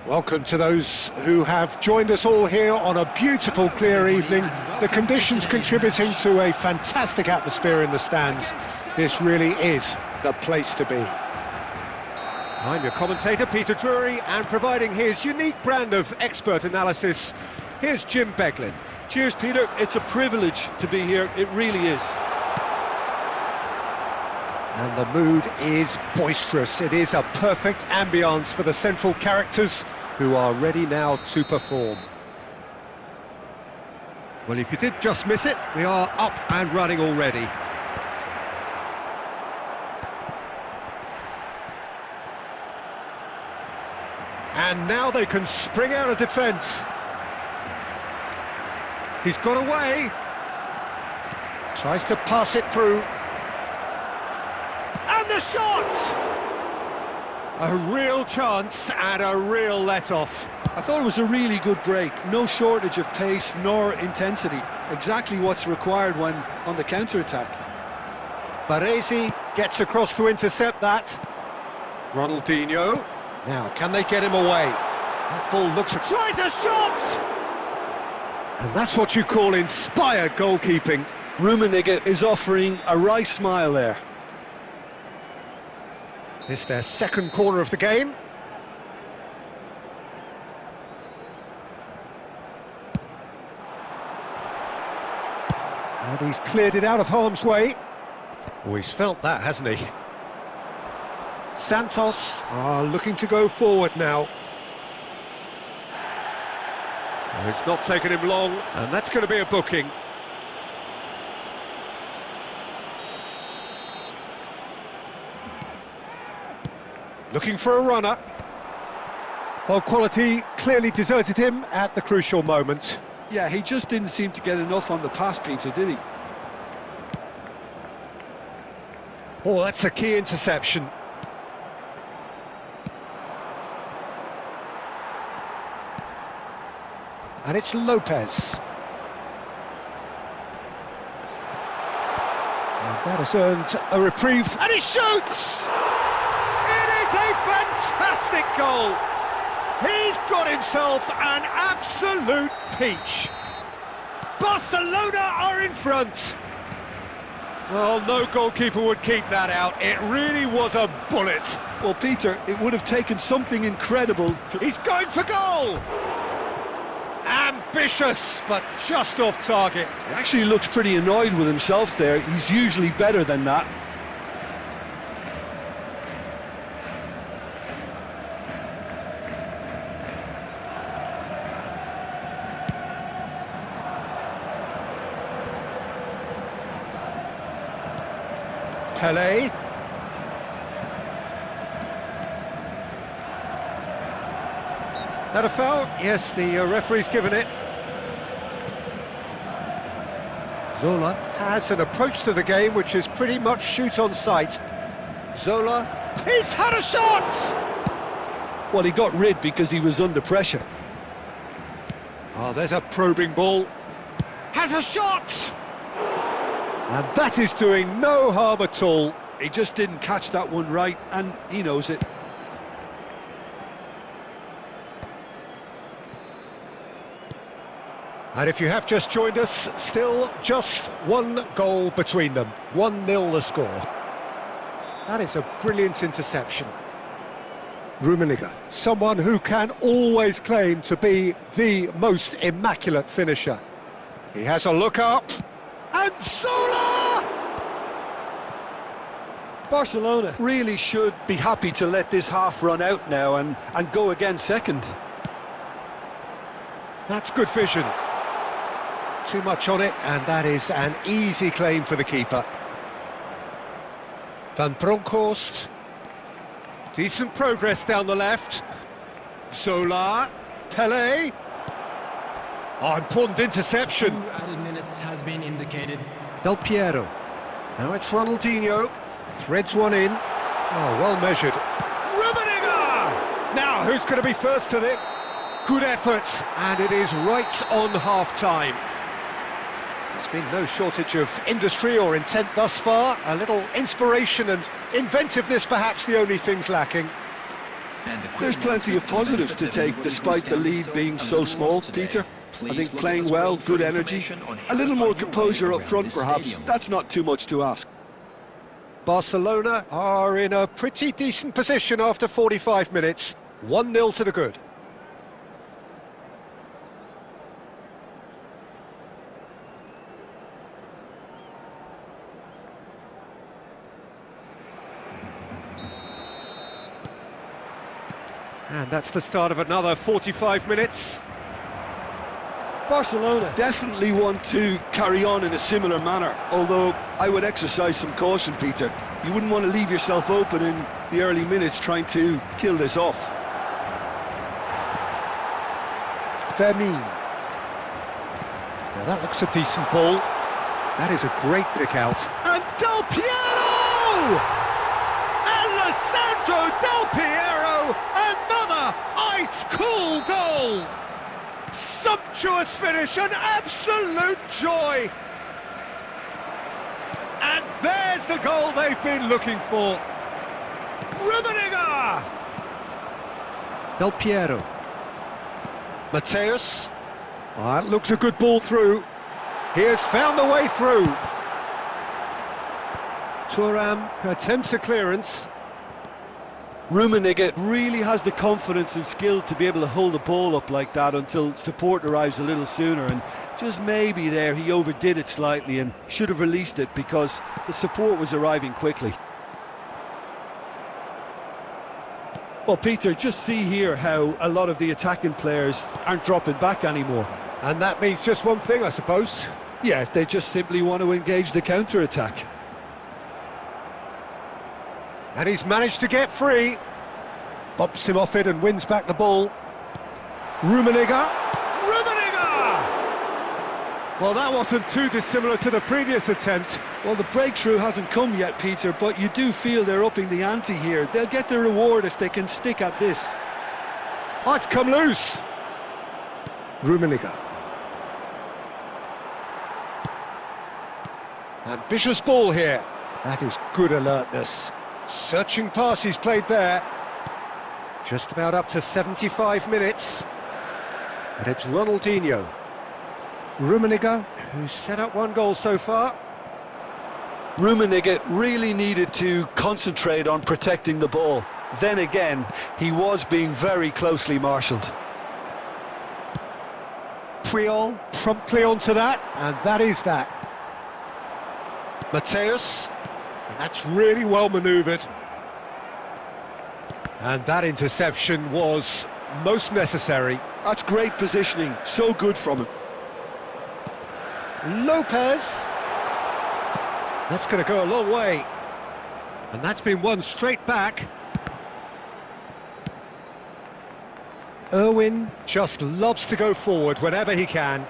Welcome to those who have joined us all here on a beautiful, clear evening. The conditions contributing to a fantastic atmosphere in the stands. This really is the place to be. I'm your commentator, Peter Drury, and providing his unique brand of expert analysis, here's Jim Beglin. Cheers, Peter. It's a privilege to be here. It really is. And the mood is boisterous. It is a perfect ambience for the central characters who are ready now to perform. Well, if you did just miss it, we are up and running already. And now they can spring out of defence. He's got away. Tries to pass it through. And the shot! A real chance and a real let-off. I thought it was a really good break. No shortage of pace nor intensity. Exactly what's required when on the counter-attack. Baresi gets across to intercept that. Ronaldinho. Now, can they get him away? That ball looks... Tries a shot! And that's what you call inspired goalkeeping. Rummenigge is offering a wry smile there. It's their second corner of the game. And he's cleared it out of harm's way. Oh, he's felt that, hasn't he? Santos are looking to go forward now. Oh, it's not taken him long, and that's going to be a booking. Looking for a runner. Well, quality clearly deserted him at the crucial moment. Yeah, he just didn't seem to get enough on the pass, Peter, did he? Oh, that's a key interception. And it's Lopez. And that has earned a reprieve. And he shoots! A fantastic goal! He's got himself an absolute peach. Barcelona are in front. Well, no goalkeeper would keep that out. It really was a bullet. Well, Peter, it would have taken something incredible to... He's going for goal! Ambitious, but just off target. He actually looks pretty annoyed with himself there. He's usually better than that. Pelé. That a foul? Yes, the referee's given it. Zola has an approach to the game which is pretty much shoot on sight. Zola, he's had a shot! Well, he got rid because he was under pressure. Oh, there's a probing ball. Has a shot! And that is doing no harm at all. He just didn't catch that one right, and he knows it. And if you have just joined us, still just one goal between them. 1-0 the score. That is a brilliant interception. Rummenigge, someone who can always claim to be the most immaculate finisher. He has a look up. And Zola! Barcelona really should be happy to let this half run out now and go again second. That's good vision. Too much on it, and that is an easy claim for the keeper. Van Bronckhorst. Decent progress down the left. Zola. Pelé. Oh, important interception. 2 added minutes has been indicated. Del Piero. Now it's Ronaldinho. Threads one in. Oh, well measured. Rummenigge! Now, who's going to be first to it? Good effort, and it is right on half-time. There's been no shortage of industry or intent thus far. A little inspiration and inventiveness, perhaps the only things lacking. There's plenty of positives to take despite the lead being so small, Peter. I think playing well, good energy, a little more composure up front perhaps, that's not too much to ask. Barcelona are in a pretty decent position after 45 minutes. 1-0 to the good. And that's the start of another 45 minutes. Barcelona definitely want to carry on in a similar manner, although I would exercise some caution, Peter. You wouldn't want to leave yourself open in the early minutes trying to kill this off. Fermin. Now that looks a decent ball. That is a great pick out. And Del Piero! Alessandro Del Piero! Another ice-cool goal! Sumptuous finish, an absolute joy! And there's the goal they've been looking for. Rummenigge! Del Piero. Mateus. Oh, that looks a good ball through. He has found the way through. Thuram attempts a clearance. Rummenigge really has the confidence and skill to be able to hold the ball up like that until support arrives a little sooner, and just maybe there he overdid it slightly and should have released it because the support was arriving quickly. Well, Peter, just see here how a lot of the attacking players aren't dropping back anymore. And that means just one thing, I suppose. Yeah, they just simply want to engage the counter-attack. And he's managed to get free. Bumps him off it and wins back the ball. Rummenigge. Rummenigge! Well, that wasn't too dissimilar to the previous attempt. Well, the breakthrough hasn't come yet, Peter, but you do feel they're upping the ante here. They'll get the reward if they can stick at this. Oh, it's come loose. Rummenigge. Ambitious ball here. That is good alertness. Searching pass he's played there. Just about up to 75 minutes. And it's Ronaldinho. Rummenigge, who's set up one goal so far. Rummenigge really needed to concentrate on protecting the ball. Then again, he was being very closely marshalled. Puyol promptly onto that, and that is that. Mateus, and that's really well manoeuvred. And that interception was most necessary. That's great positioning, so good from him. Lopez. That's going to go a long way. And that's been won straight back. Irwin just loves to go forward whenever he can.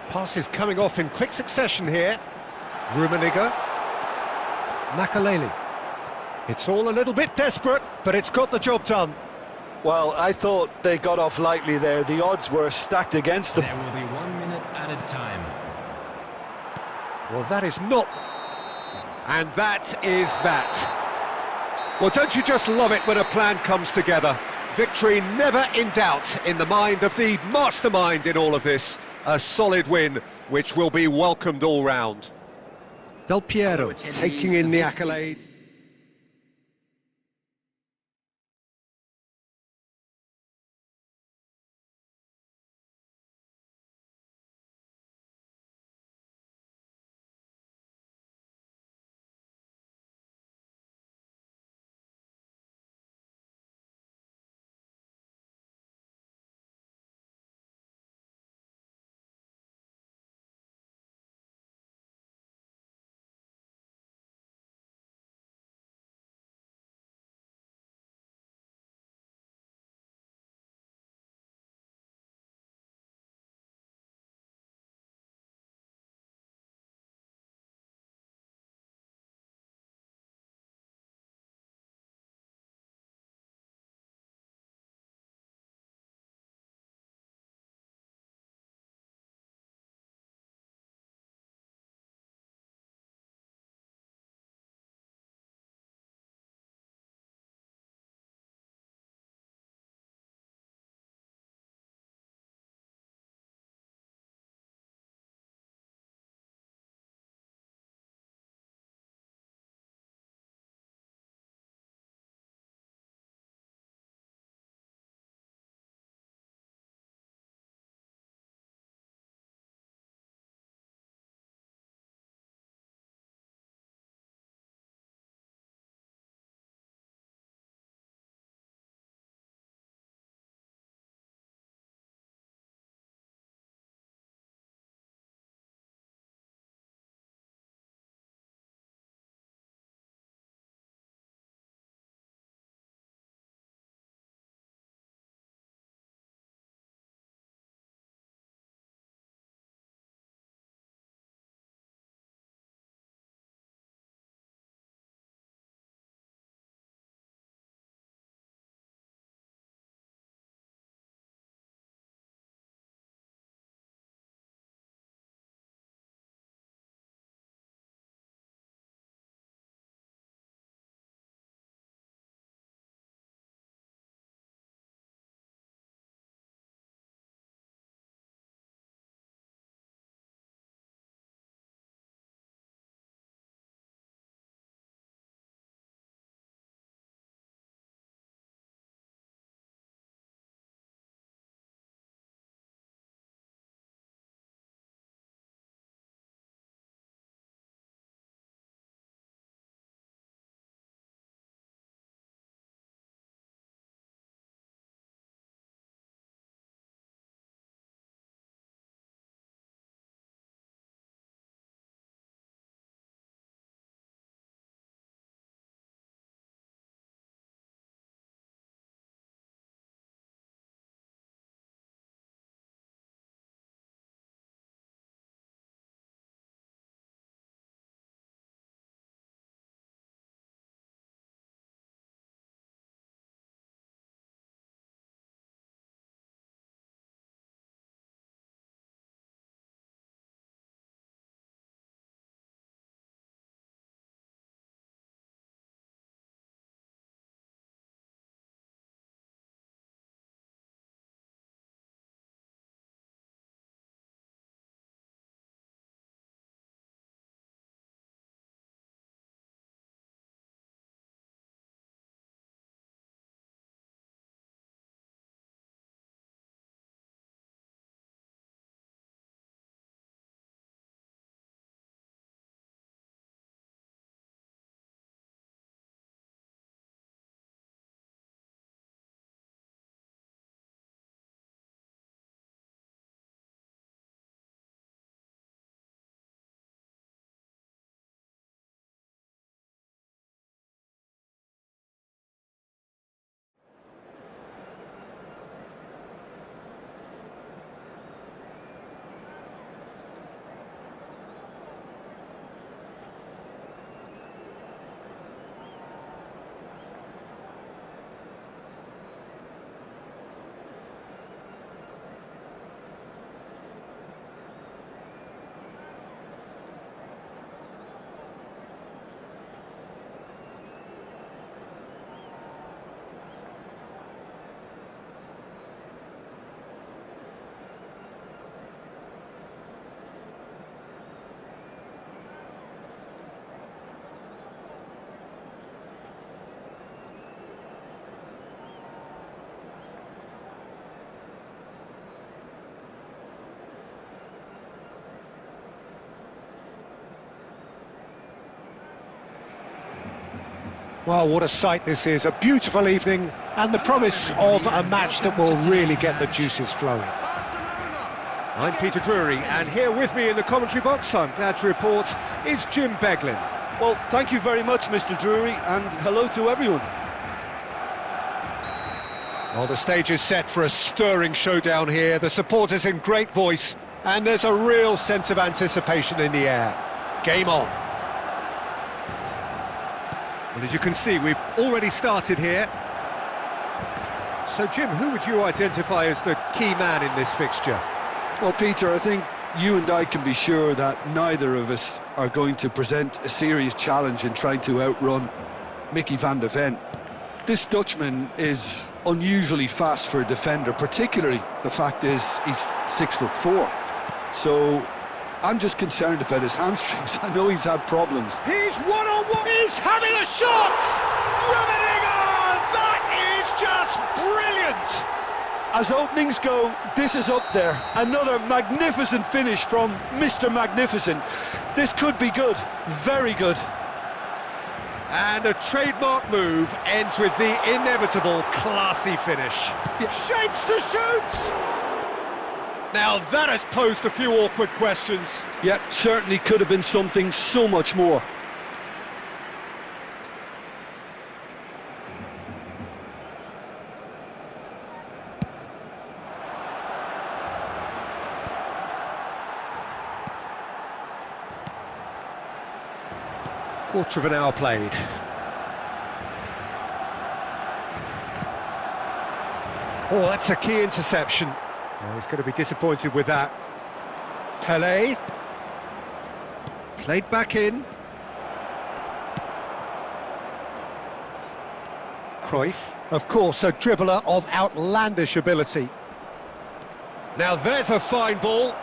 Passes coming off in quick succession here. Rummenigge. Makaleli. It's all a little bit desperate, but it's got the job done. Well, I thought they got off lightly there. The odds were stacked against them. There will be 1 minute added time. Well, that is not... And that is that. Well, don't you just love it when a plan comes together? Victory never in doubt in the mind of the mastermind in all of this. A solid win, which will be welcomed all round. Del Piero taking in the accolades. Well, what a sight this is, a beautiful evening and the promise of a match that will really get the juices flowing. I'm Peter Drury, and here with me in the commentary box, I'm glad to report, is Jim Beglin. Well, thank you very much, Mr. Drury, and hello to everyone. Well, the stage is set for a stirring showdown here, the supporters in great voice, and there's a real sense of anticipation in the air. Game on. Well, as you can see, we've already started here. So, Jim, who would you identify as the key man in this fixture? Well, Peter, I think you and I can be sure that neither of us are going to present a serious challenge in trying to outrun Mickey van der Ven. This Dutchman is unusually fast for a defender, particularly the fact is he's 6'4". So I'm just concerned about his hamstrings. I know he's had problems. He's one-on-one! He's having a shot! Rummenigge! That is just brilliant! As openings go, this is up there. Another magnificent finish from Mr. Magnificent. This could be good, very good. And a trademark move ends with the inevitable classy finish. Shapes to shoot! Now that has posed a few awkward questions. Yeah, certainly could have been something so much more. Quarter of an hour played. Oh, that's a key interception. Oh, he's going to be disappointed with that. Pelé. Played back in. Cruyff, of course, a dribbler of outlandish ability. Now there's a fine ball.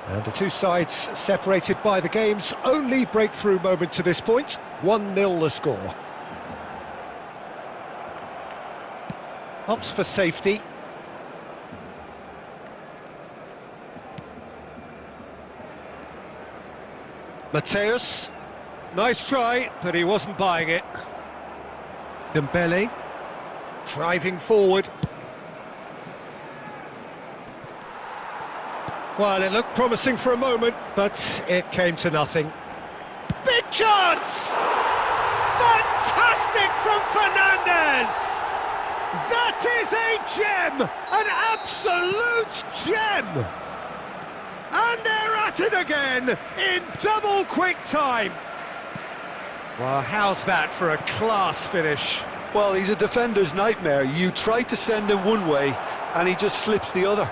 And the two sides separated by the game's only breakthrough moment to this point. 1-0 the score. Opts for safety. Mateus. Nice try, but he wasn't buying it. Dembele. Driving forward. Well, it looked promising for a moment, but it came to nothing. Big chance! Fantastic from Fernandes! That is a gem! An absolute gem! And they're at it again in double quick time. Well, how's that for a class finish? Well, he's a defender's nightmare. You try to send him one way, and he just slips the other.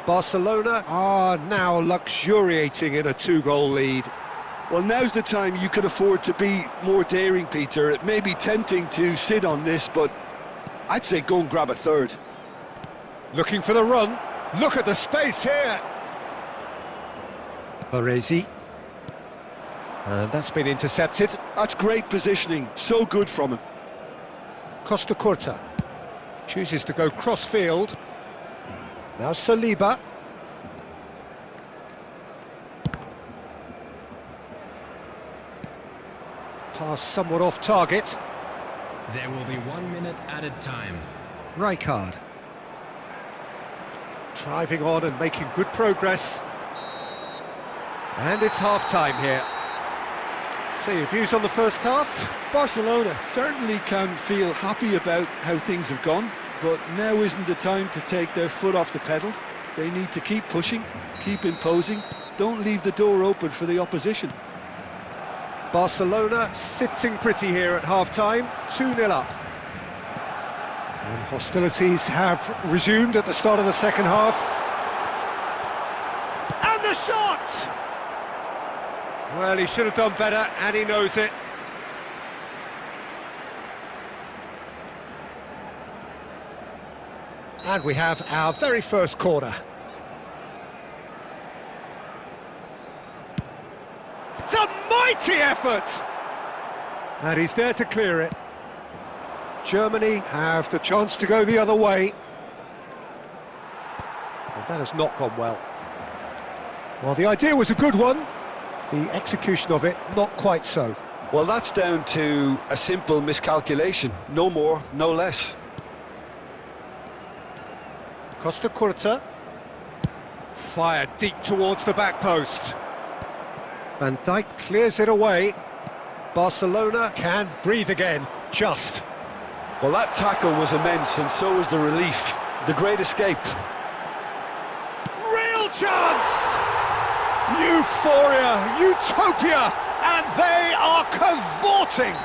Barcelona are now luxuriating in a two-goal lead. Well, now's the time you can afford to be more daring, Peter. It may be tempting to sit on this, but I'd say go and grab a third. Looking for the run. Look at the space here. Baresi. And that's been intercepted. That's great positioning. So good from him. Costa Curta chooses to go cross-field. Now Saliba. Pass somewhat off target. There will be 1 minute added time. Rijkaard. Driving on and making good progress. And it's half-time here. So your views on the first half? Barcelona certainly can feel happy about how things have gone, but now isn't the time to take their foot off the pedal. They need to keep pushing, keep imposing, don't leave the door open for the opposition. Barcelona sitting pretty here at half-time, 2-0 up. And hostilities have resumed at the start of the second half. And the shot! Well, he should have done better, and he knows it. And we have our very first corner. It's a mighty effort! And he's there to clear it. Germany have the chance to go the other way. Well, that has not gone well. Well, the idea was a good one. The execution of it, not quite so. Well, that's down to a simple miscalculation. No more, no less. Costa Curta. Fired deep towards the back post. Van Dijk clears it away. Barcelona can breathe again, just. Well, that tackle was immense, and so was the relief. The great escape. Real chance! Euphoria, utopia, and they are cavorting.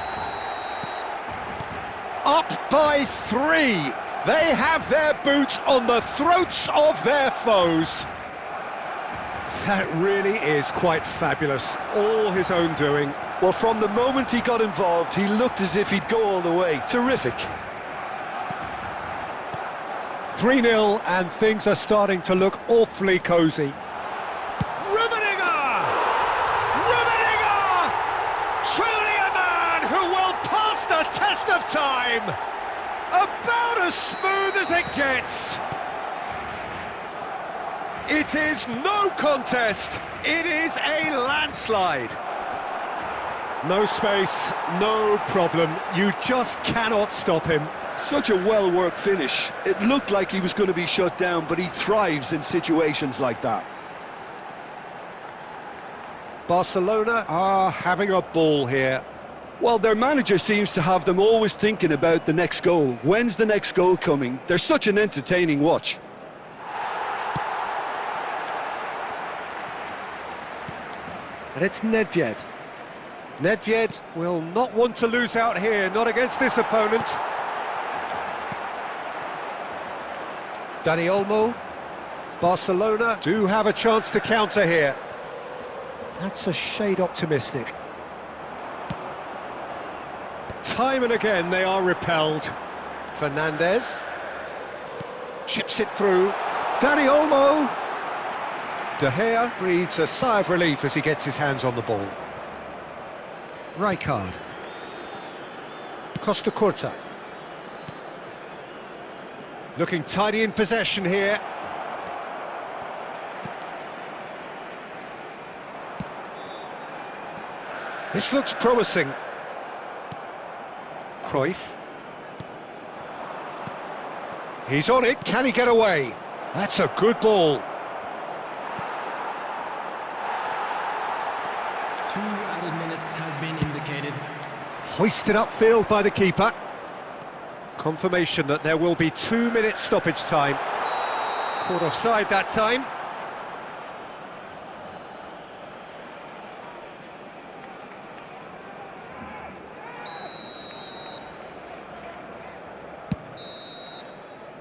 Up by 3. They have their boots on the throats of their foes. That really is quite fabulous, all his own doing. Well, from the moment he got involved, he looked as if he'd go all the way. Terrific. 3-0, and things are starting to look awfully cosy. Rummenigge! Rummenigge! Truly a man who will pass the test of time! About as smooth as it gets. It is no contest, it is a landslide. No space, no problem, you just cannot stop him. Such a well-worked finish. It looked like he was going to be shut down, but he thrives in situations like that. Barcelona are having a ball here. Well, their manager seems to have them always thinking about the next goal. When's the next goal coming? They're such an entertaining watch. And it's Nedved. Nedved will not want to lose out here, not against this opponent. Dani Olmo. Barcelona do have a chance to counter here. That's a shade optimistic. Time and again they are repelled. Fernandez. Chips it through. Dani Olmo. De Gea breathes a sigh of relief as he gets his hands on the ball. Rijkaard. Costa Curta. Looking tidy in possession here. This looks promising. Cruyff. He's on it, can he get away? That's a good ball. 2 added minutes has been indicated. Hoisted upfield by the keeper. Confirmation that there will be 2 minutes stoppage time. Caught offside that time.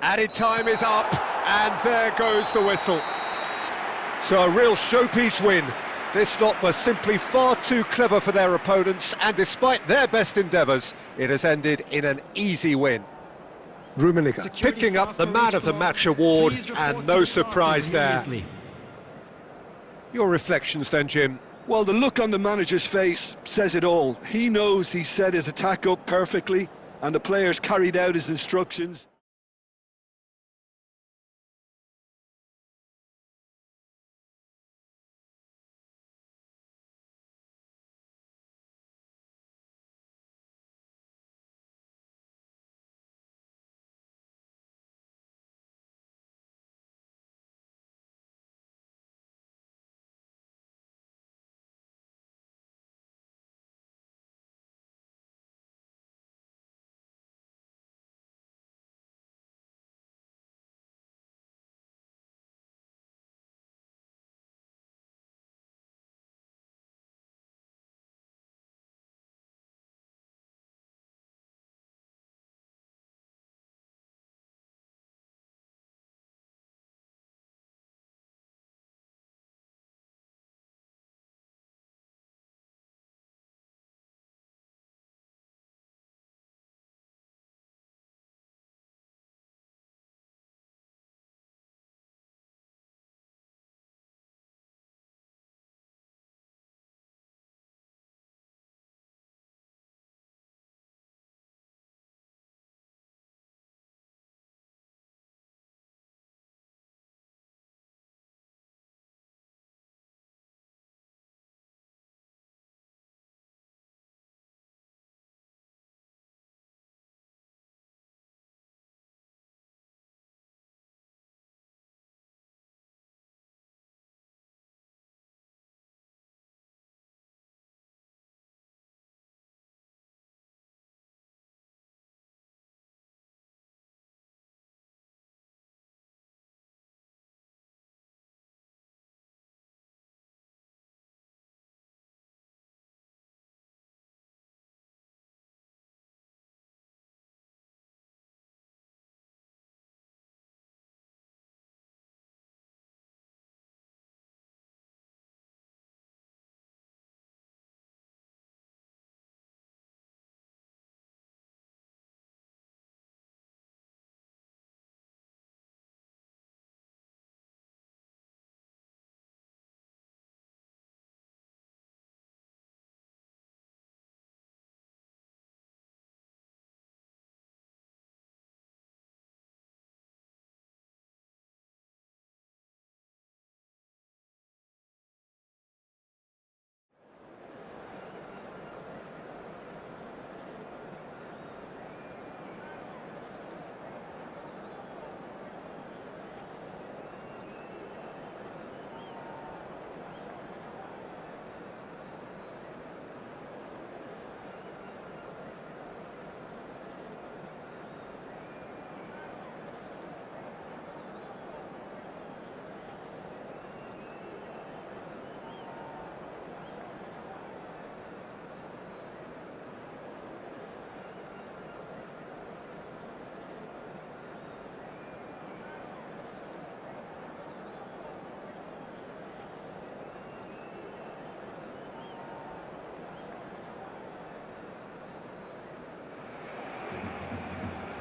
Added time is up, and there goes the whistle. So a real showpiece win. This lot was simply far too clever for their opponents, and despite their best endeavours, it has ended in an easy win. Rummenigge picking up the Man of the Match award, and no surprise there. Your reflections then, Jim? Well, the look on the manager's face says it all. He knows he set his attack up perfectly, and the players carried out his instructions.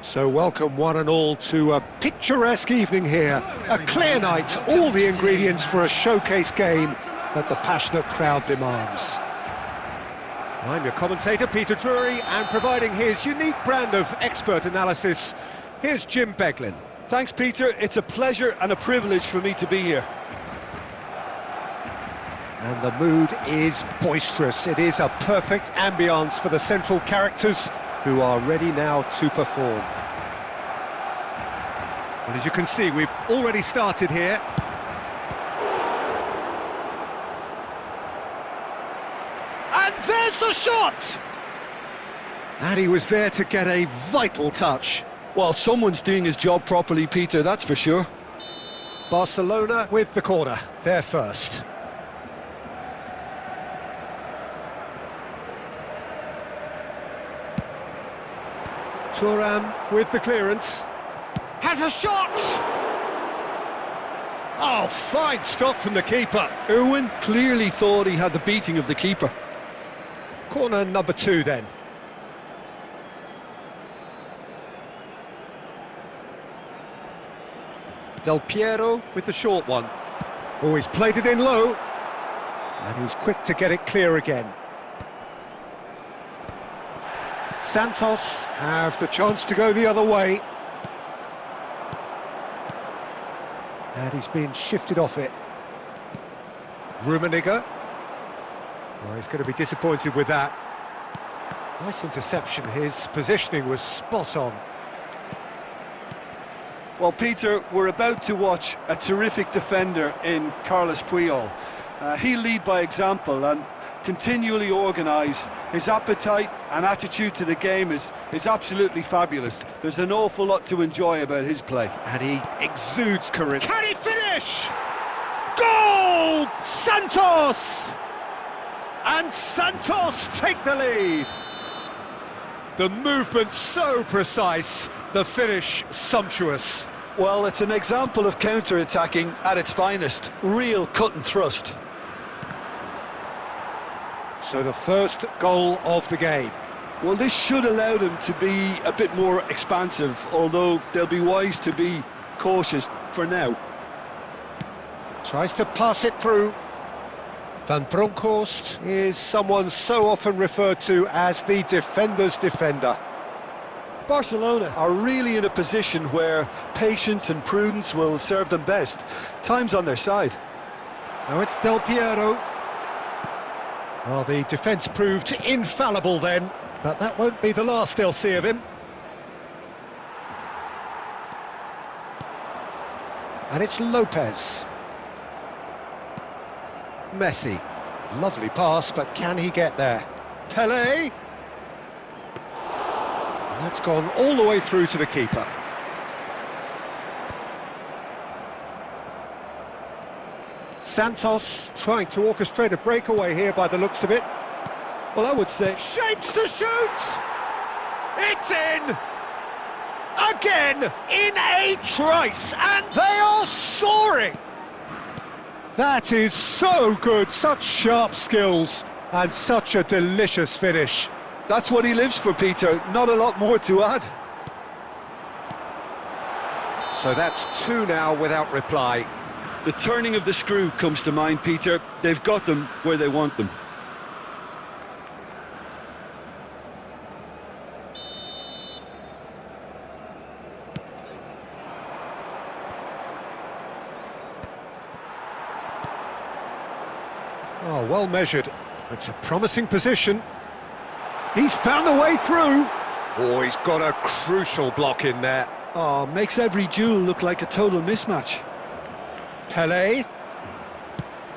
So welcome one and all to a picturesque evening here. A clear night, all the ingredients for a showcase game that the passionate crowd demands. I'm your commentator, Peter Drury, and providing his unique brand of expert analysis, here's Jim Beglin. Thanks, Peter. It's a pleasure and a privilege for me to be here. And the mood is boisterous. It is a perfect ambience for the central characters who are ready now to perform. Well, as you can see, we've already started here. And there's the shot! And he was there to get a vital touch. Well, someone's doing his job properly, Peter, that's for sure. Barcelona with the corner, they're first. Thuram with the clearance. Has a shot! Oh, fine stop from the keeper. Irwin clearly thought he had the beating of the keeper. Corner number 2 then. Del Piero with the short one. Oh, he's played it in low. And he's quick to get it clear again. Santos have the chance to go the other way. And he's been shifted off it. Rummenigge. Well, he's going to be disappointed with that. Nice interception. His positioning was spot on. Well, Peter, we're about to watch a terrific defender in Carlos Puyol. He'll lead by example and continually organise. His appetite and attitude to the game is absolutely fabulous. There's an awful lot to enjoy about his play. And he exudes charisma. Can he finish? Goal! Santos! And Santos take the lead. The movement so precise, the finish sumptuous. Well, it's an example of counter-attacking at its finest. Real cut and thrust. So the first goal of the game. Well, this should allow them to be a bit more expansive, although they'll be wise to be cautious for now. Tries to pass it through. Van Bronckhorst is someone so often referred to as the defender's defender. Barcelona are really in a position where patience and prudence will serve them best. Time's on their side. Now it's Del Piero. Well, the defence proved infallible then, but that won't be the last they'll see of him. And it's Lopez. Messi. Lovely pass, but can he get there? Pelé. That's gone all the way through to the keeper. Santos trying to orchestrate a breakaway here by the looks of it. Well, I would say... Shapes to shoot! It's in! Again, in a trice, and they are soaring! That is so good, such sharp skills, and such a delicious finish. That's what he lives for, Peter, not a lot more to add. So that's 2 now without reply. The turning of the screw comes to mind, Peter. They've got them where they want them. Oh, well measured. It's a promising position. He's found a way through. Oh, he's got a crucial block in there. Oh, makes every duel look like a total mismatch. Pelé.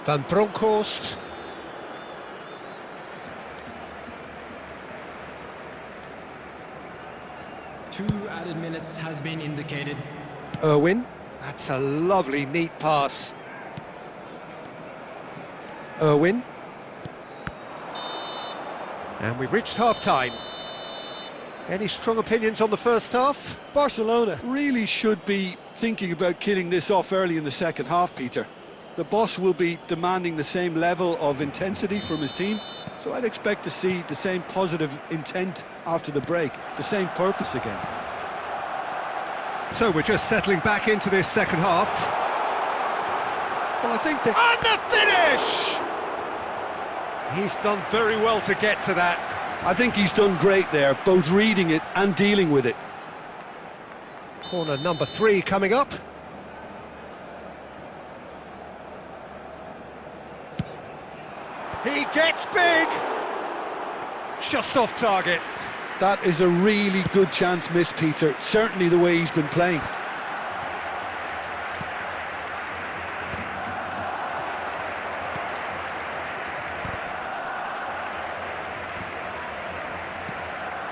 Van Bronckhorst. Two added minutes has been indicated. Irwin. That's a lovely, neat pass. Irwin. And we've reached half-time. Any strong opinions on the first half? Barcelona really should be thinking about killing this off early in the second half, Peter. The boss will be demanding the same level of intensity from his team, so I'd expect to see the same positive intent after the break, the same purpose again. So we're just settling back into this second half. Well, I think that... And the finish! He's done very well to get to that. I think he's done great there, both reading it and dealing with it. Corner number 3 coming up. He gets big! Just off target. That is a really good chance missed, Peter. Certainly the way he's been playing.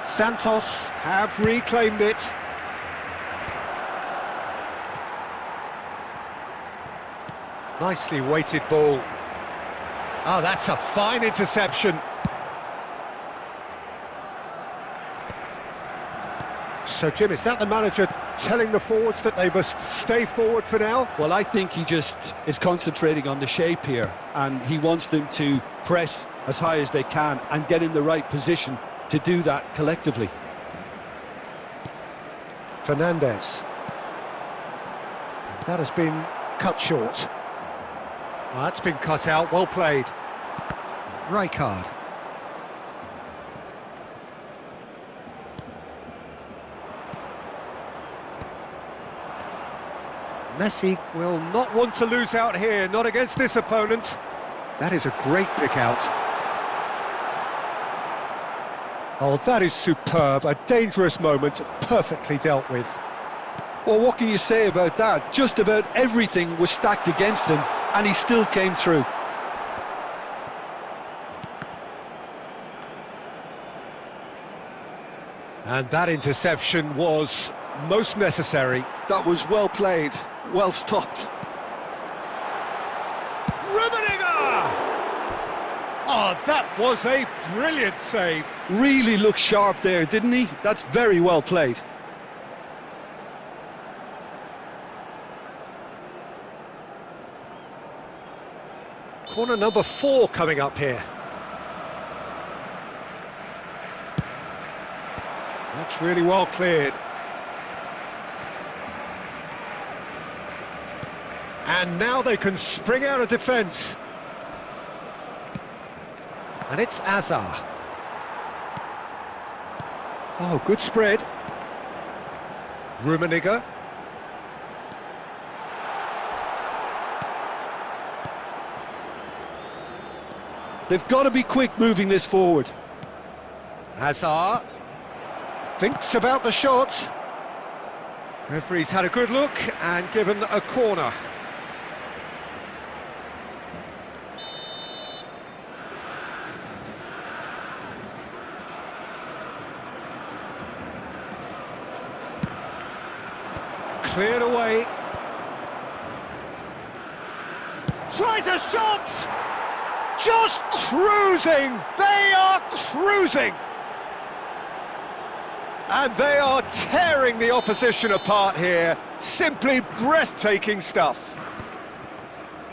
Santos have reclaimed it. Nicely weighted ball. Oh, that's a fine interception. So, Jim, is that the manager telling the forwards that they must stay forward for now? Well, I think he just is concentrating on the shape here, and he wants them to press as high as they can and get in the right position to do that collectively. Fernandez. That has been cut short. Well, that's been cut out, well played. Rijkaard. Messi will not want to lose out here, not against this opponent. That is a great pick out. Oh, that is superb, a dangerous moment, perfectly dealt with. Well, what can you say about that? Just about everything was stacked against him, and he still came through. And that interception was most necessary. That was well played, well stopped. Rummenigge! Oh, that was a brilliant save. Really looked sharp there, didn't he? That's very well played. Corner number 4 coming up here. That's really well cleared. And now they can spring out of defence. And it's Azar. Oh, good spread. Rummenigge. They've got to be quick moving this forward. Hazard thinks about the shot. Referee's had a good look and given a corner. Cleared away. Tries a shot! Just cruising! They are cruising! And they are tearing the opposition apart here. Simply breathtaking stuff.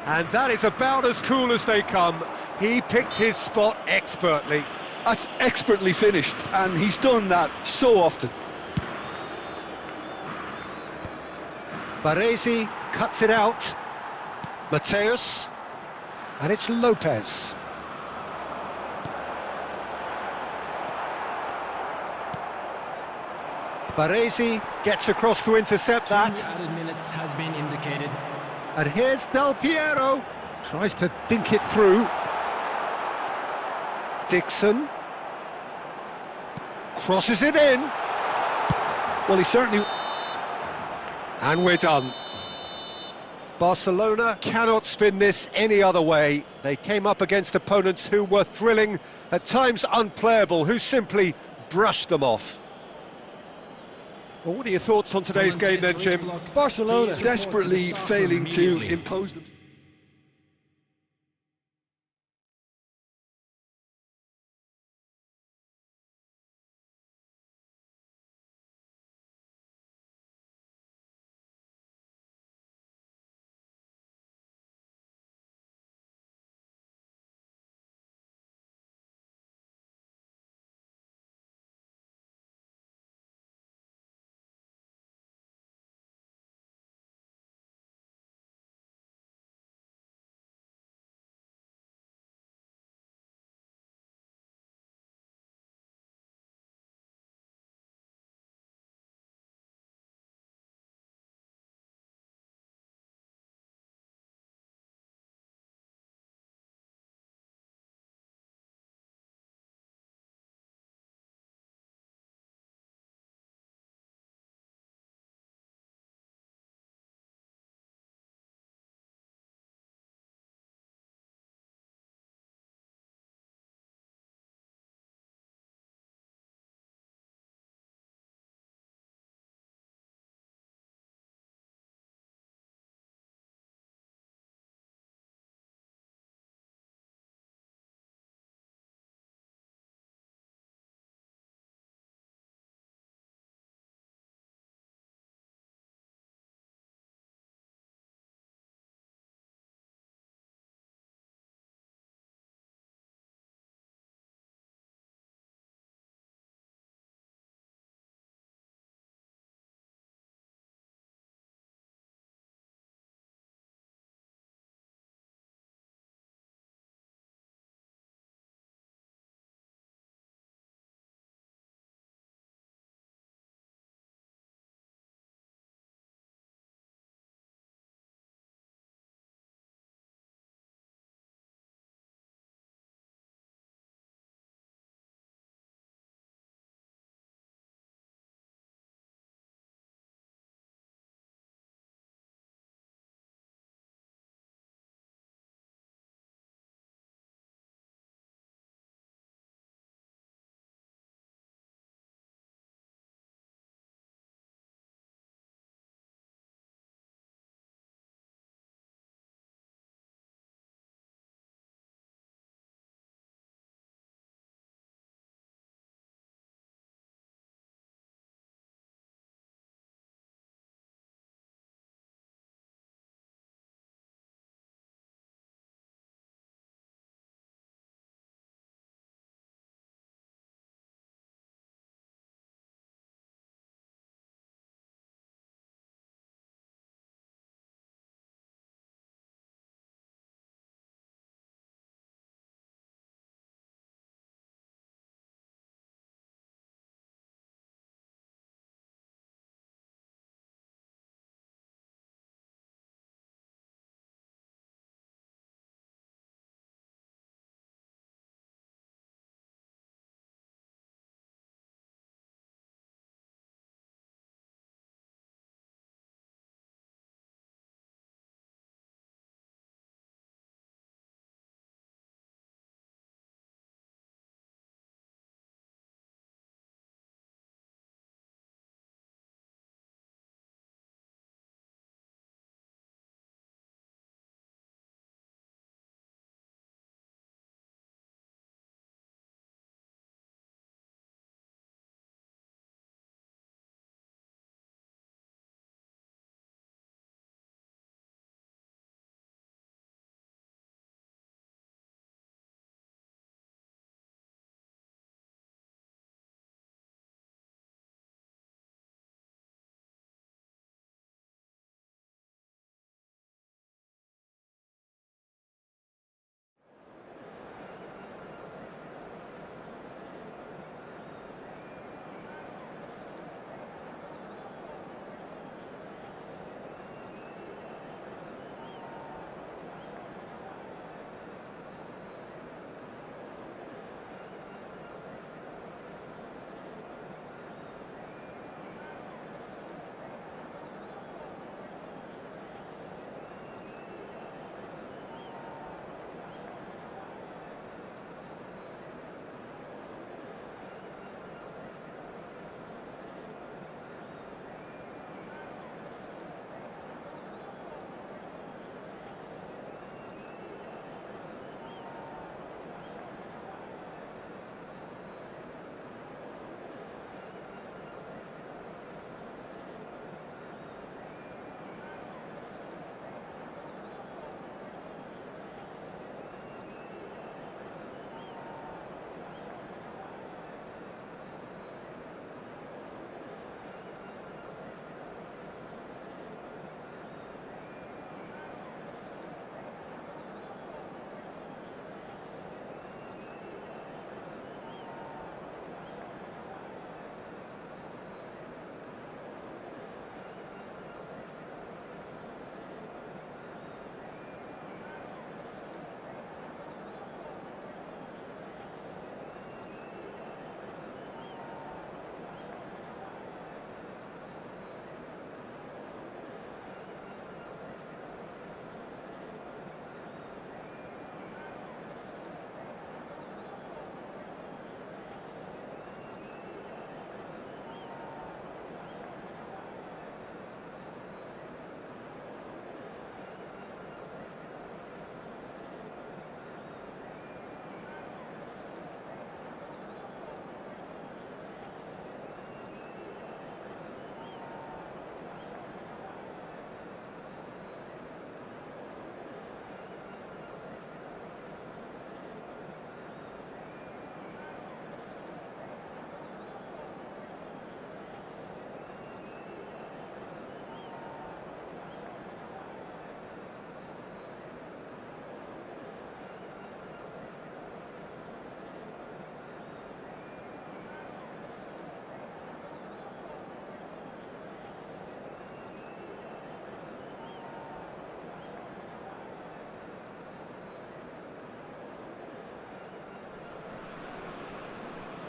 And that is about as cool as they come. He picked his spot expertly. That's expertly finished, and he's done that so often. Baresi cuts it out. Mateus. And it's Lopez. Baresi gets across to intercept that. 2 added minutes has been indicated. And here's Del Piero. Tries to dink it through. Dixon. Crosses it in. Well, he certainly... And we're done. Barcelona cannot spin this any other way. They came up against opponents who were thrilling, at times unplayable, who simply brushed them off. Well, what are your thoughts on today's game then, Jim? Barcelona desperately failing to impose themselves.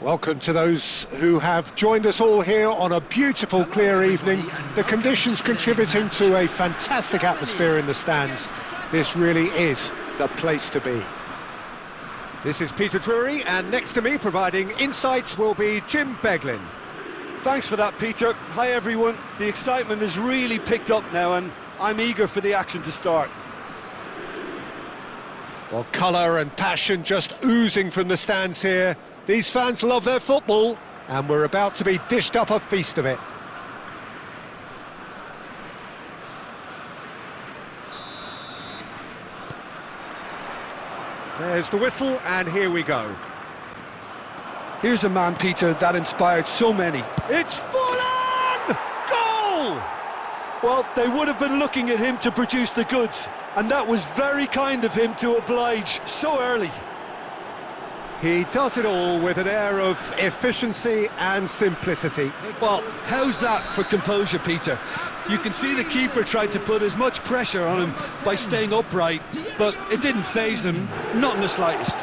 Welcome to those who have joined us all here on a beautiful, clear evening. The conditions contributing to a fantastic atmosphere in the stands. This really is the place to be. This is Peter Drury, and next to me, providing insights, will be Jim Beglin. Thanks for that, Peter. Hi, everyone. The excitement has really picked up now, and I'm eager for the action to start. Well, colour and passion just oozing from the stands here. These fans love their football, and we're about to be dished up a feast of it. There's the whistle, and here we go. Here's a man, Peter, that inspired so many. It's Fulham! Goal! Well, they would have been looking at him to produce the goods, and that was very kind of him to oblige so early. He does it all with an air of efficiency and simplicity. Well, how's that for composure, Peter? You can see the keeper tried to put as much pressure on him by staying upright, but it didn't faze him, not in the slightest.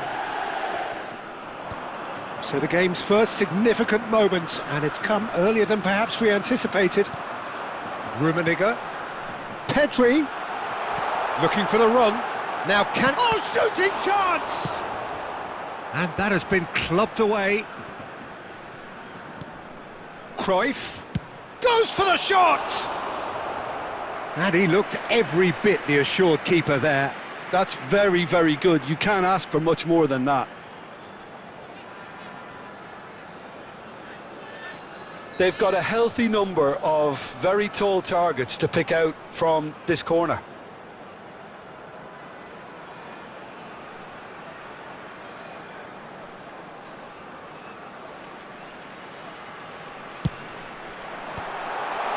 So the game's first significant moment, and it's come earlier than perhaps we anticipated. Rummenigge, Pedri, looking for the run. Now can... Oh, shooting chance! And that has been clubbed away. Cruyff goes for the shot! And he looked every bit the assured keeper there. That's very, very good. You can't ask for much more than that. They've got a healthy number of very tall targets to pick out from this corner.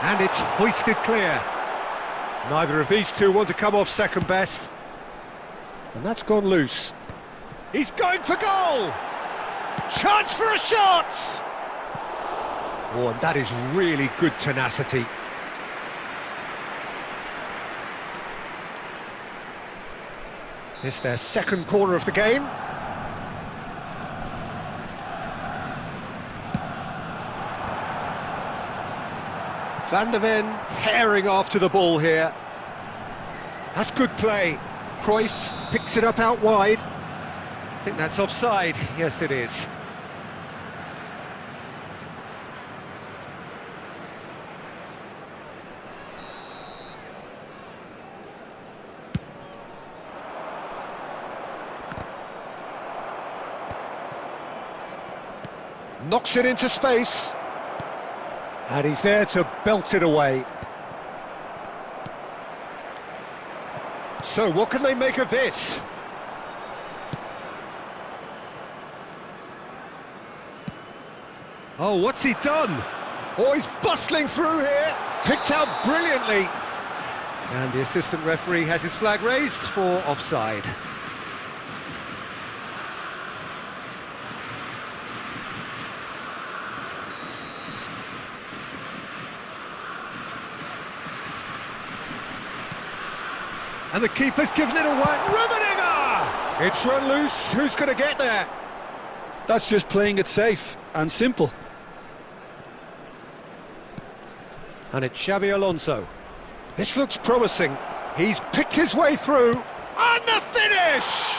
And it's hoisted clear. Neither of these two want to come off second best. And that's gone loose. He's going for goal! Chance for a shot! Oh, and that is really good tenacity. It's their second corner of the game. Van der Ven herring after the ball here. That's good play. Cruyff picks it up out wide. I think that's offside. Yes, it is. Knocks it into space. And he's there to belt it away. So what can they make of this? Oh, what's he done? Oh, he's bustling through here. Picked out brilliantly. And the assistant referee has his flag raised for offside. And the keeper's given it away. Rummenigge! It's run loose. Who's going to get there? That's just playing it safe and simple. And it's Xabi Alonso. This looks promising. He's picked his way through. And the finish!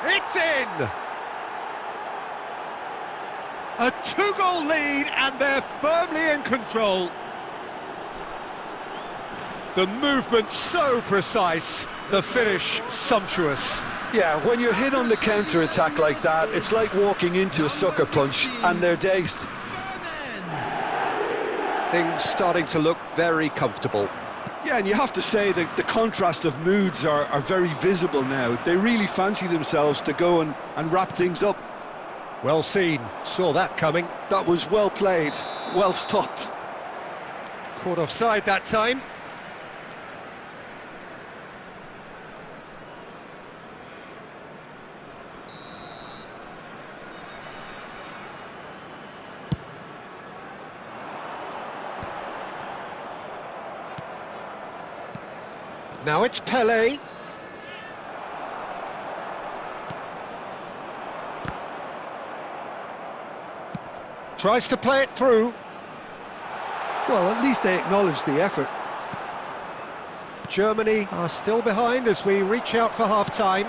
It's in! A 2-goal lead, and they're firmly in control. The movement so precise, the finish sumptuous. Yeah, when you're hit on the counter-attack like that, it's like walking into a sucker punch, and they're dazed. Things starting to look very comfortable. Yeah, and you have to say that the contrast of moods are very visible now. They really fancy themselves to go and wrap things up. Well seen, saw that coming. That was well played, well stopped. Caught offside that time. Now it's Pelé. Tries to play it through. Well, at least they acknowledge the effort. Germany are still behind as we reach out for half-time.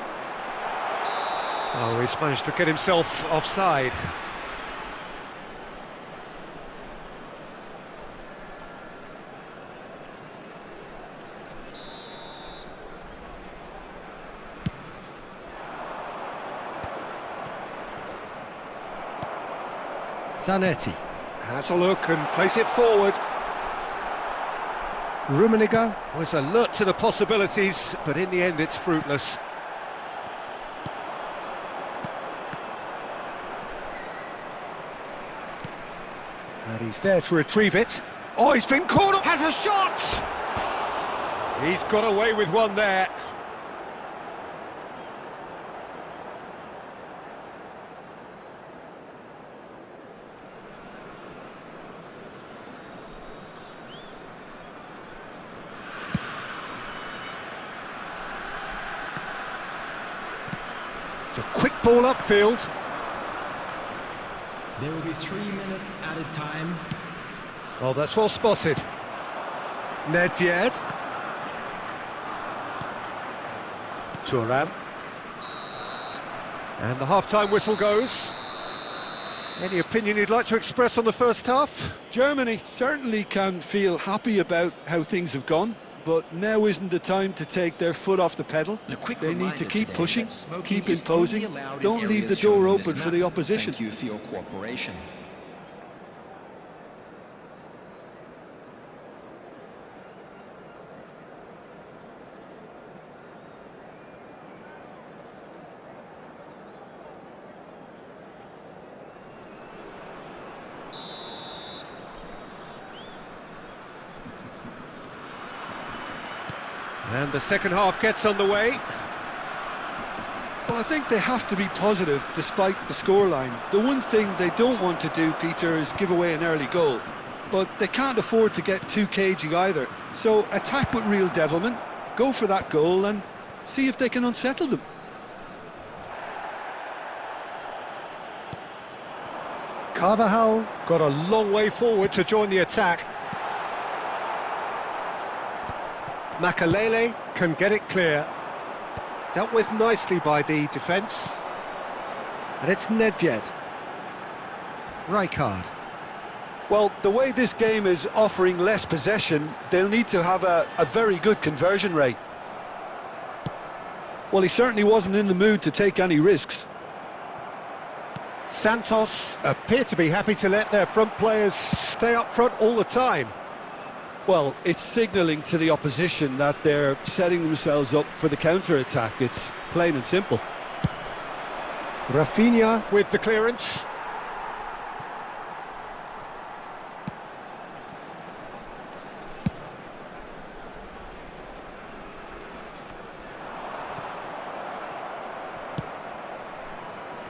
Oh, he's managed to get himself offside. Zanetti has a look and plays it forward. Rummenigge was alert to the possibilities, but in the end it's fruitless. And he's there to retrieve it. Oh, he's been caught up, has a shot! He's got away with one there. It's a quick ball upfield. There will be 3 minutes added time. Oh, that's well spotted. Nedved. Thuram. And the half-time whistle goes. Any opinion you'd like to express on the first half? Germany certainly can feel happy about how things have gone, but now isn't the time to take their foot off the pedal. They need to keep pushing, keep imposing, don't leave the door open for the opposition. Thank you for your cooperation. And the second half gets underway. Well, I think they have to be positive despite the scoreline. The one thing they don't want to do, Peter, is give away an early goal. But they can't afford to get too cagey either. So attack with real devilment, go for that goal and see if they can unsettle them. Carvajal got a long way forward to join the attack. Makalele can get it clear. Dealt with nicely by the defence. And it's Nedved. Rijkaard. Well, the way this game is offering less possession, they'll need to have a very good conversion rate. Well, he certainly wasn't in the mood to take any risks. Santos appear to be happy to let their front players stay up front all the time. Well, it's signalling to the opposition that they're setting themselves up for the counter-attack. It's plain and simple. Rafinha with the clearance.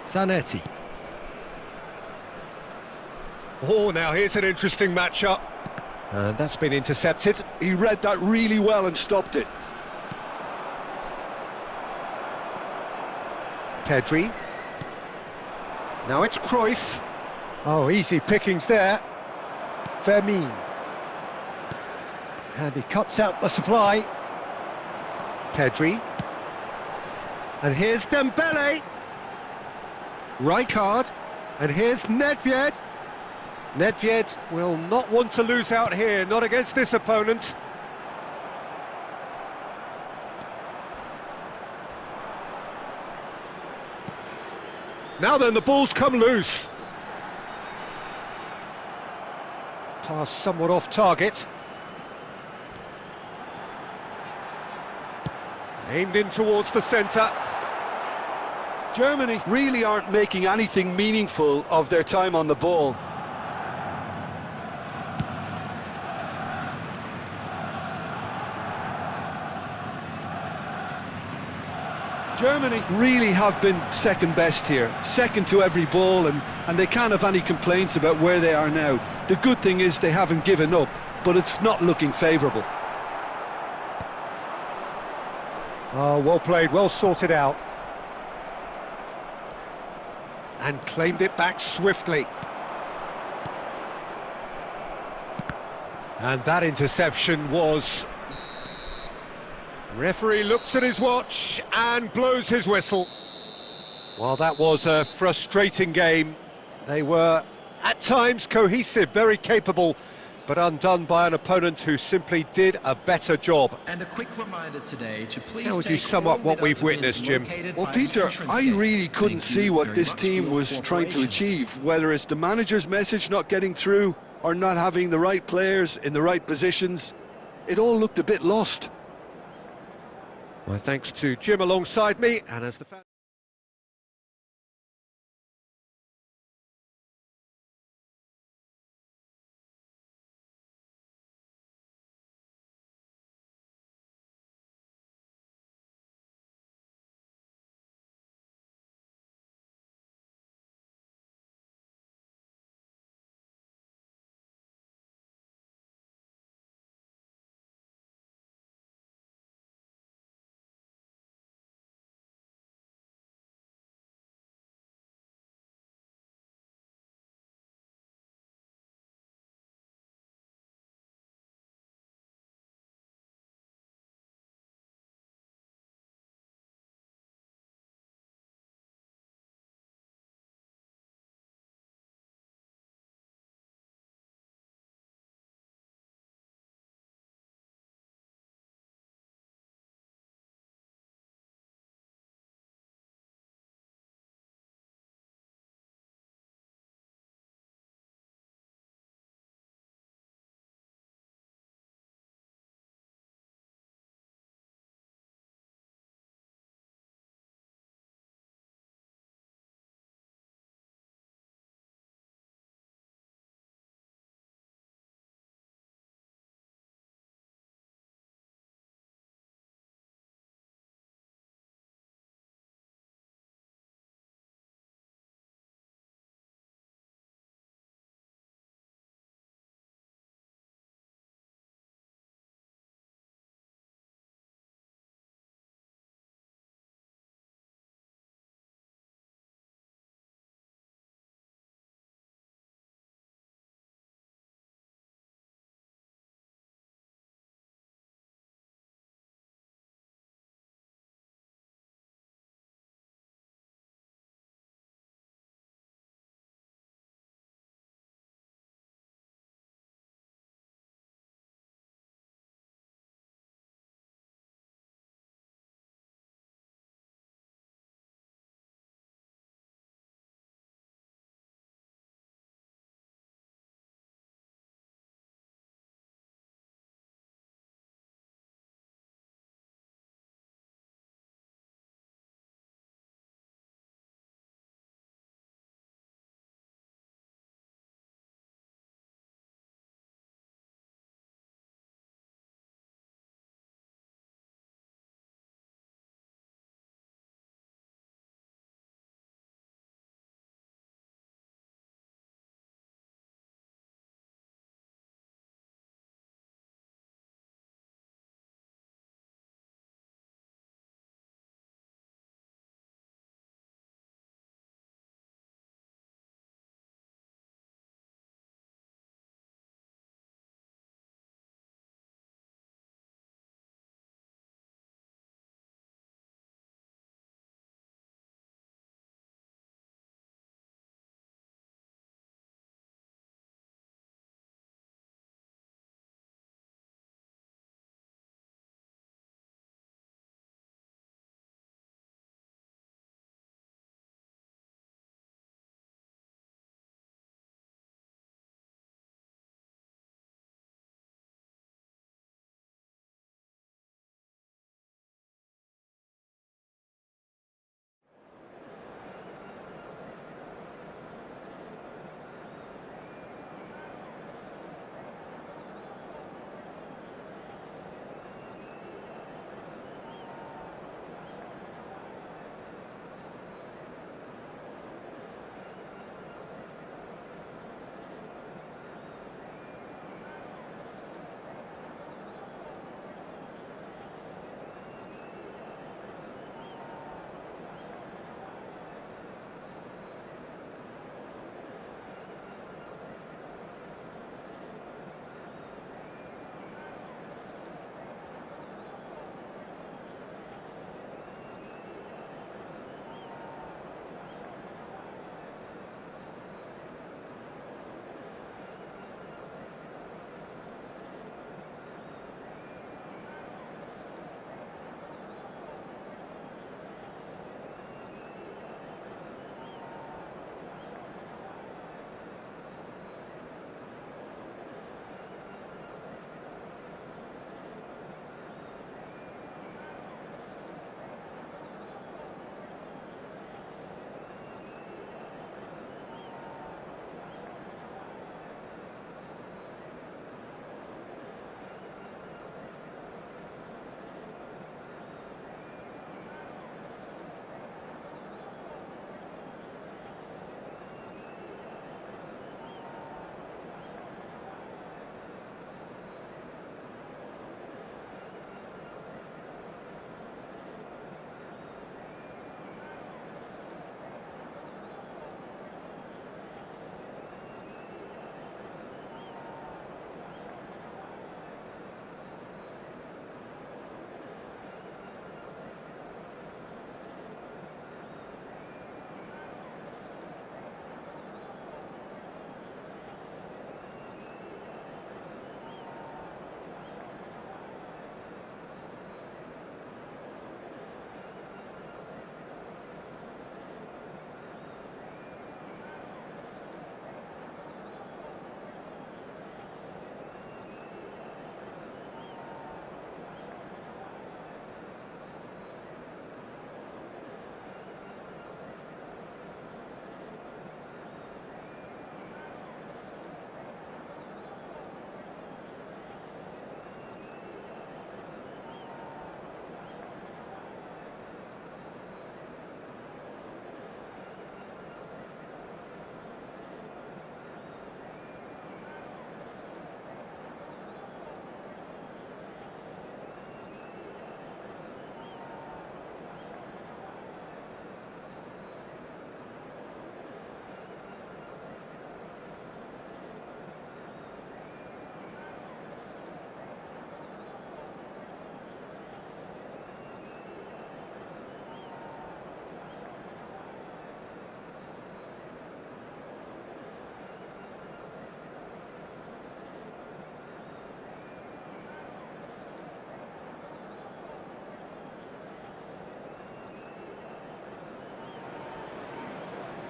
Zanetti. Oh, now here's an interesting matchup. And that's been intercepted. He read that really well and stopped it. Pedri. Now it's Cruyff. Oh, easy pickings there. Vermin. And he cuts out the supply. Pedri. And here's Dembele. Rijkaard. And here's Nedved. Nedved will not want to lose out here, not against this opponent. Now then, the ball's come loose. Pass somewhat off target. Aimed in towards the centre. Germany really aren't making anything meaningful of their time on the ball. Germany really have been second best here, second to every ball, and they can't have any complaints about where they are now. The good thing is they haven't given up, but it's not looking favourable. Oh, well played, well sorted out. And claimed it back swiftly. And that interception was... Referee looks at his watch and blows his whistle. Well, that was a frustrating game. They were, at times, cohesive, very capable, but undone by an opponent who simply did a better job. And a quick reminder today to please. How would you sum up what we've witnessed, Jim? Well, Peter, I really couldn't see what this team was trying to achieve, whether it's the manager's message not getting through or not having the right players in the right positions. It all looked a bit lost. My thanks to Jim alongside me, and as the fan...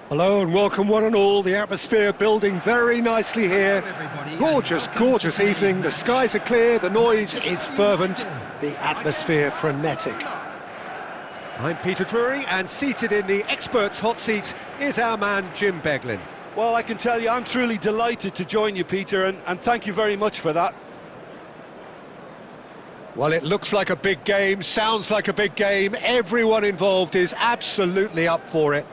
Hello and welcome one and all. The atmosphere building very nicely here. Gorgeous, gorgeous evening. The skies are clear, the noise is fervent, the atmosphere frenetic. I'm Peter Drury, and seated in the experts' hot seat is our man Jim Beglin. Well, I can tell you I'm truly delighted to join you, Peter, and thank you very much for that. Well, it looks like a big game, sounds like a big game. Everyone involved is absolutely up for it.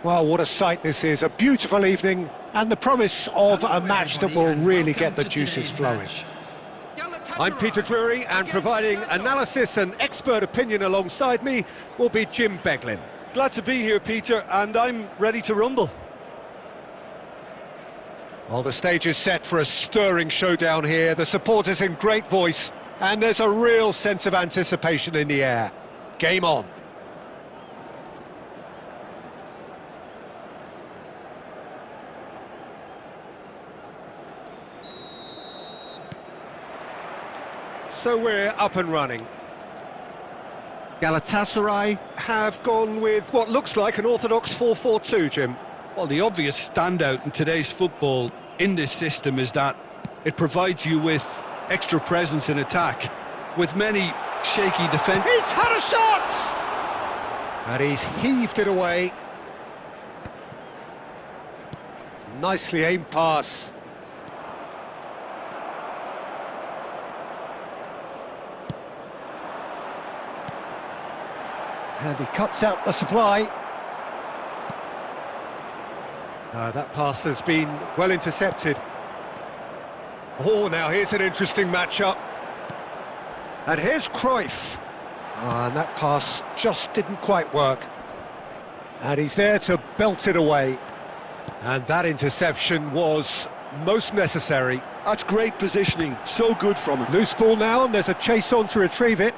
Well, what a sight this is, a beautiful evening, and the promise of a match that will really get the juices flowing. I'm Peter Drury, and providing analysis and expert opinion alongside me will be Jim Beglin. Glad to be here, Peter, and I'm ready to rumble. Well, the stage is set for a stirring showdown here, the supporters in great voice, and there's a real sense of anticipation in the air. Game on. So we're up and running. Galatasaray have gone with what looks like an orthodox 4-4-2, Jim. Well, the obvious standout in today's football in this system is that it provides you with extra presence in attack, with many shaky defence. He's had a shot! And he's heaved it away. Nicely aimed pass. And he cuts out the supply. That pass has been well intercepted. Oh, now here's an interesting matchup. And here's Cruyff. And that pass just didn't quite work. And he's there to belt it away. And that interception was most necessary. That's great positioning, so good from him. Loose ball now, and there's a chase on to retrieve it.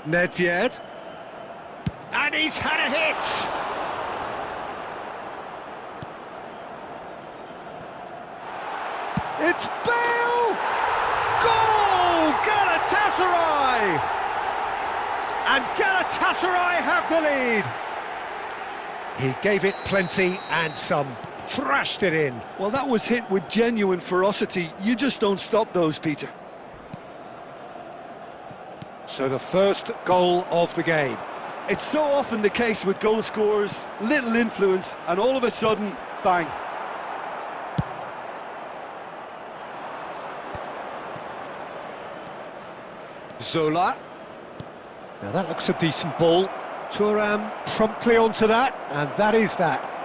Nedved. And he's had a hit! It's Bale! Goal! Galatasaray! And Galatasaray have the lead! He gave it plenty and some, thrashed it in. Well, that was hit with genuine ferocity. You just don't stop those, Peter. So the first goal of the game. It's so often the case with goal scorers, little influence, and all of a sudden, bang. Zola. Now that looks a decent ball. Thuram promptly onto that, and that is that.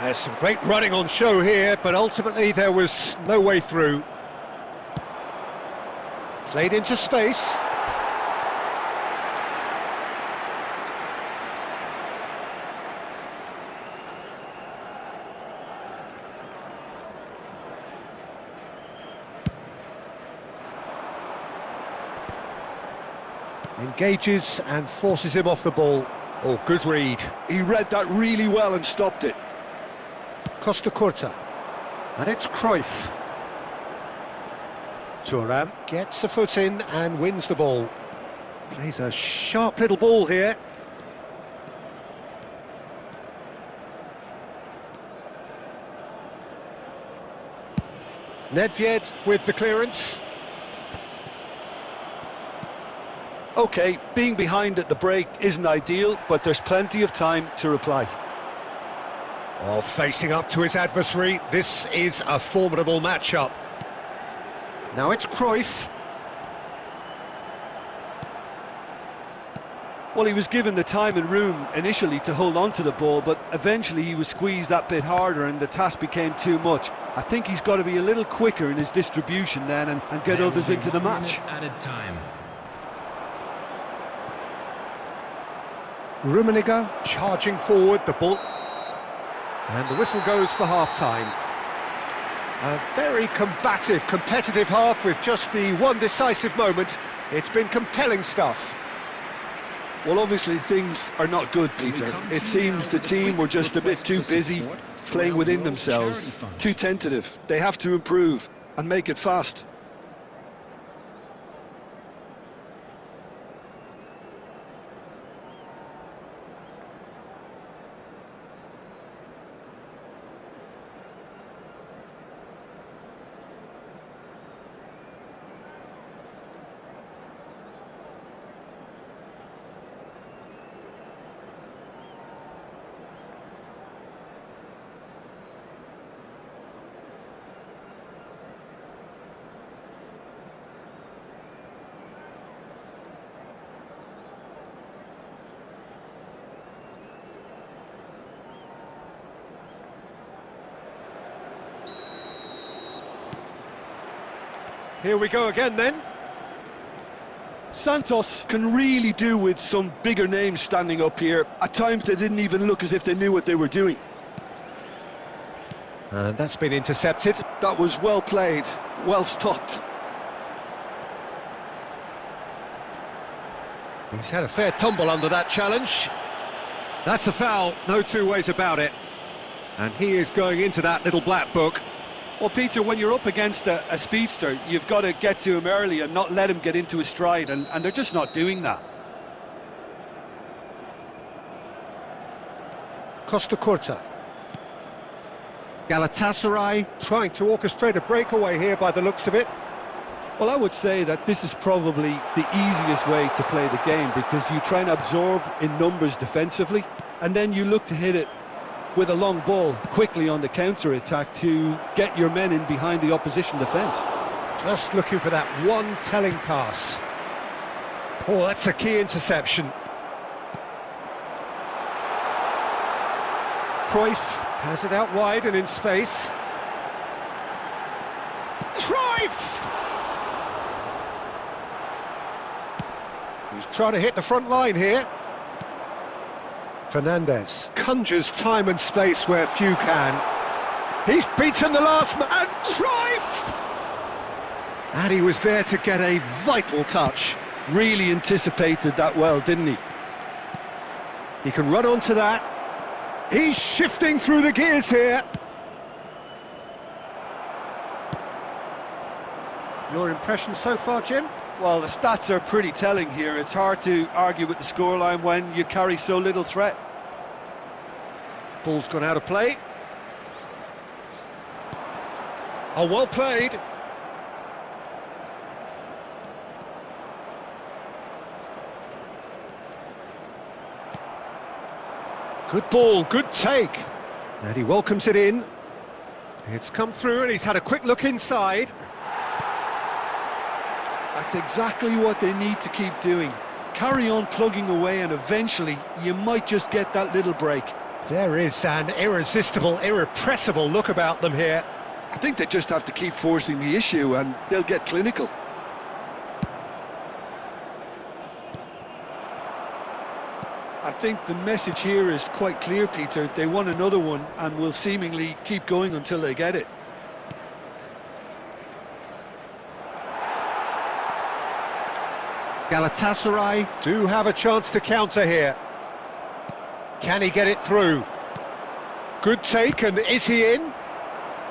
There's some great running on show here, but ultimately there was no way through. Played into space. Engages and forces him off the ball. Oh, good read. He read that really well and stopped it. Costa Curta. And it's Cruyff. Thuram gets a foot in and wins the ball. Plays a sharp little ball here. Nedved with the clearance. OK, being behind at the break isn't ideal, but there's plenty of time to reply. Oh, facing up to his adversary, this is a formidable matchup. Now it's Cruyff. Well, he was given the time and room initially to hold on to the ball, but eventually he was squeezed that bit harder and the task became too much. I think he's got to be a little quicker in his distribution then and get others into the match. Added time. Rummenigge charging forward, the ball. And the whistle goes for half-time. A very combative, competitive half with just the one decisive moment. It's been compelling stuff. Well, obviously things are not good, Peter. It seems the team were just a bit too busy playing within themselves, too tentative. They have to improve and make it fast. Here we go again then. Santos can really do with some bigger names standing up here. At times they didn't even look as if they knew what they were doing. And that's been intercepted. That was well played, well stopped. He's had a fair tumble under that challenge. That's a foul, no two ways about it. And he is going into that little black book. Well, Peter, when you're up against a speedster, you've got to get to him early and not let him get into his stride, and they're just not doing that. Costa Curta. Galatasaray trying to orchestrate a breakaway here by the looks of it. Well, I would say that this is probably the easiest way to play the game, because you try and absorb in numbers defensively, and then you look to hit it with a long ball quickly on the counter-attack to get your men in behind the opposition defence. Just looking for that one telling pass. Oh, that's a key interception. Cruyff has it out wide and in space. Cruyff! He's trying to hit the front line here. Fernandez conjures time and space where few can. He's beaten the last man, and Cruyff! And he was there to get a vital touch. Really anticipated that well, didn't he? He can run onto that. He's shifting through the gears here. Your impression so far, Jim? Well, the stats are pretty telling here. It's hard to argue with the scoreline when you carry so little threat. Ball's gone out of play. Oh, well played. Good ball, good take. And he welcomes it in. It's come through and he's had a quick look inside. That's exactly what they need to keep doing. Carry on plugging away, and eventually you might just get that little break. There is an irresistible, irrepressible look about them here. I think they just have to keep forcing the issue and they'll get clinical. I think the message here is quite clear, Peter. They want another one and will seemingly keep going until they get it. Galatasaray do have a chance to counter here. Can he get it through? Good take, and is he in?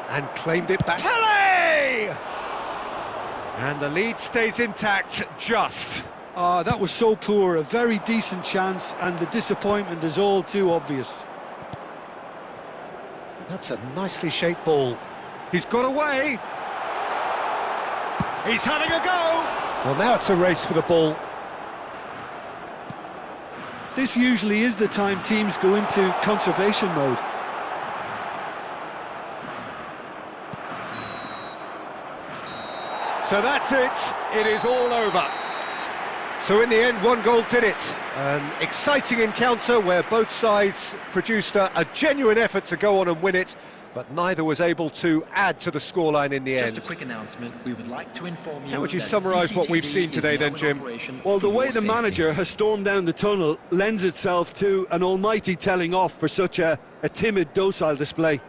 And claimed it back. Pele! And the lead stays intact, just. That was so poor, a very decent chance, and the disappointment is all too obvious. That's a nicely shaped ball. He's got away. He's having a go. Well, now it's a race for the ball. This usually is the time teams go into conservation mode. So that's it. It is all over. So in the end, one goal did it. An exciting encounter where both sides produced a genuine effort to go on and win it, but neither was able to add to the scoreline in the end. Just a quick announcement, we would like to inform you. How would you that summarise what we've seen CCTV today is then, now in Jim? operation Well, the for way your the safety. manager has stormed down the tunnel lends itself to an almighty telling off for such a timid, docile display.